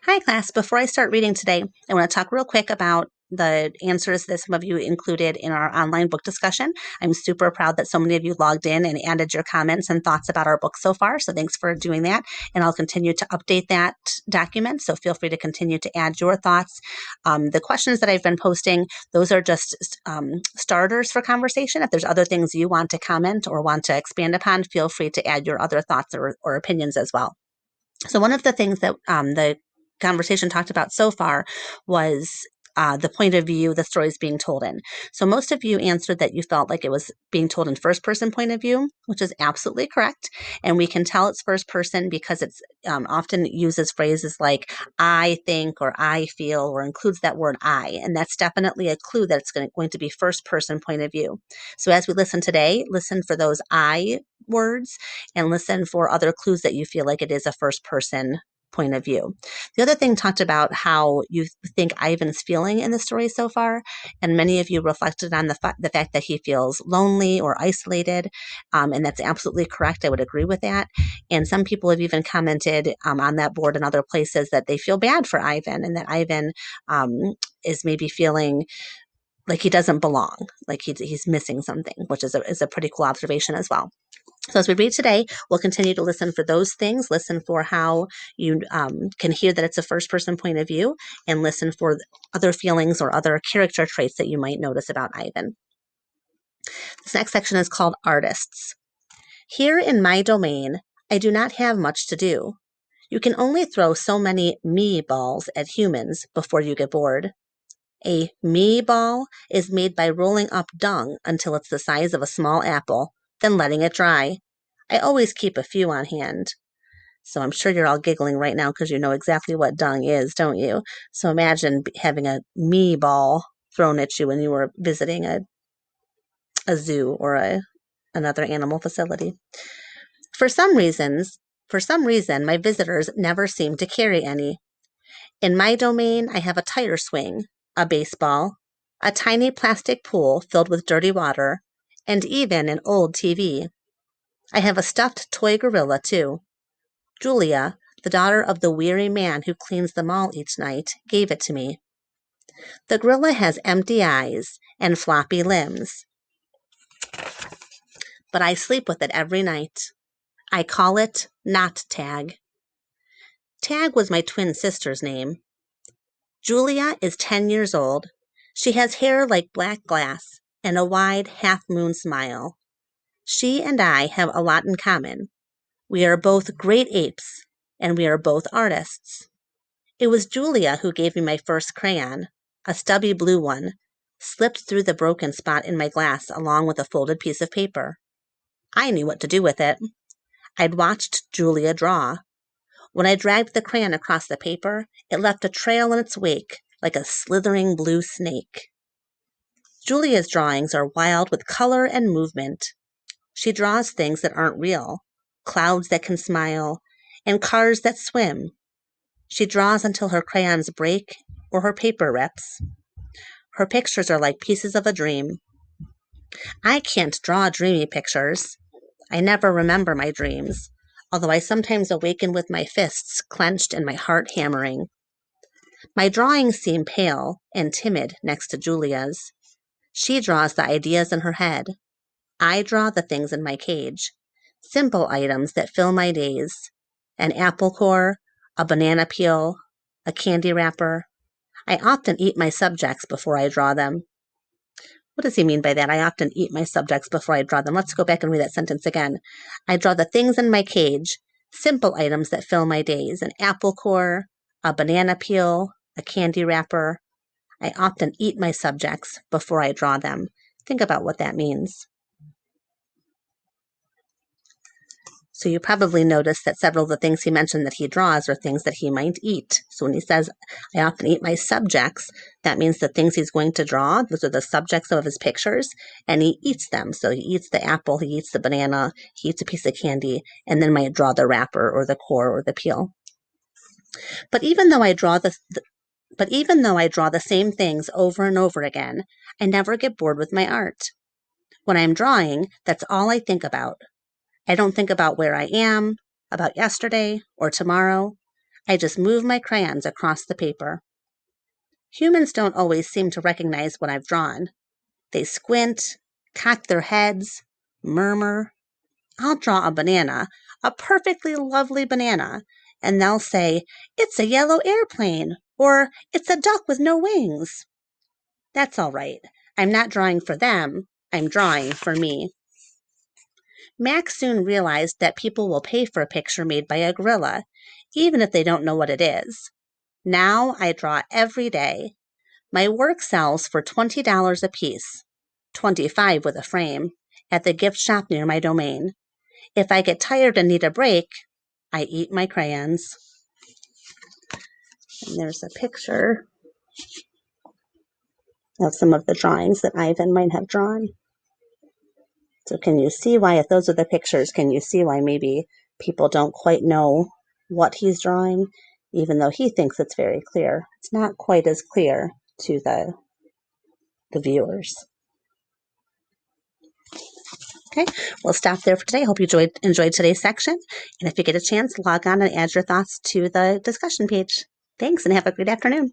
Hi, class. Before I start reading today, I want to talk real quick about the answers that some of you included in our online book discussion. I'm super proud that so many of you logged in and added your comments and thoughts about our book so far. So thanks for doing that. And I'll continue to update that document. So feel free to continue to add your thoughts. The questions that I've been posting, those are just starters for conversation. If there's other things you want to comment or want to expand upon, feel free to add your other thoughts or opinions as well. So one of the things that the conversation talked about so far was the point of view the story is being told in. So most of you answered that you felt like it was being told in first person point of view, which is absolutely correct. And we can tell it's first person because it's often uses phrases like I think or I feel or includes that word I. And that's definitely a clue that it's going to be first person point of view. So as we listen today, listen for those I words and listen for other clues that you feel like it is a first person point of view. The other thing talked about how you think Ivan's feeling in the story so far, and many of you reflected on the fact that he feels lonely or isolated, and that's absolutely correct. I would agree with that. And some people have even commented on that board and other places that they feel bad for Ivan and that Ivan is maybe feeling like he doesn't belong, like he's missing something, which is a pretty cool observation as well. So as we read today, we'll continue to listen for those things, listen for how you can hear that it's a first person point of view, and listen for other feelings or other character traits that you might notice about Ivan. This next section is called Artists. Here in my domain, I do not have much to do. You can only throw so many me balls at humans before you get bored. A me ball is made by rolling up dung until it's the size of a small apple, then letting it dry. I always keep a few on hand. So I'm sure you're all giggling right now because you know exactly what dung is, don't you? So imagine having a me ball thrown at you when you were visiting a zoo or another animal facility. For some reasons, for some reason, my visitors never seem to carry any. In my domain, I have a tire swing, a baseball, a tiny plastic pool filled with dirty water, and even an old TV. I have a stuffed toy gorilla, too. Julia, the daughter of the weary man who cleans the mall each night, gave it to me. The gorilla has empty eyes and floppy limbs, but I sleep with it every night. I call it Not Tag. Tag was my twin sister's name. Julia is 10 years old. She has hair like black glass and a wide half-moon smile. She and I have a lot in common. We are both great apes, and we are both artists. It was Julia who gave me my first crayon, a stubby blue one, slipped through the broken spot in my glass along with a folded piece of paper. I knew what to do with it. I'd watched Julia draw. When I dragged the crayon across the paper, it left a trail in its wake like a slithering blue snake. Julia's drawings are wild with color and movement. She draws things that aren't real, clouds that can smile, and cars that swim. She draws until her crayons break or her paper rips. Her pictures are like pieces of a dream. I can't draw dreamy pictures. I never remember my dreams, although I sometimes awaken with my fists clenched and my heart hammering. My drawings seem pale and timid next to Julia's. She draws the ideas in her head. I draw the things in my cage, simple items that fill my days. An apple core, a banana peel, a candy wrapper. I often eat my subjects before I draw them. What does he mean by that? I often eat my subjects before I draw them. Let's go back and read that sentence again. I draw the things in my cage, simple items that fill my days. An apple core, a banana peel, a candy wrapper. I often eat my subjects before I draw them. Think about what that means. So you probably noticed that several of the things he mentioned that he draws are things that he might eat. So when he says, I often eat my subjects, that means the things he's going to draw, those are the subjects of his pictures, and he eats them. So he eats the apple, he eats the banana, he eats a piece of candy, and then might draw the wrapper or the core or the peel. But even though I draw the same things over and over again, I never get bored with my art. When I'm drawing, that's all I think about. I don't think about where I am, about yesterday or tomorrow. I just move my crayons across the paper. Humans don't always seem to recognize what I've drawn. They squint, cock their heads, murmur. I'll draw a banana, a perfectly lovely banana, and they'll say, "It's a yellow airplane," or "It's a duck with no wings." That's all right. I'm not drawing for them. I'm drawing for me. Max soon realized that people will pay for a picture made by a gorilla, even if they don't know what it is. Now I draw every day. My work sells for $20 a piece, 25 with a frame, at the gift shop near my domain. If I get tired and need a break, I eat my crayons. And there's a picture of some of the drawings that Ivan might have drawn. So can you see why, if those are the pictures, can you see why maybe people don't quite know what he's drawing, even though he thinks it's very clear? It's not quite as clear to the viewers. Okay, we'll stop there for today. I hope you enjoyed today's section. And if you get a chance, log on and add your thoughts to the discussion page. Thanks, and have a great afternoon.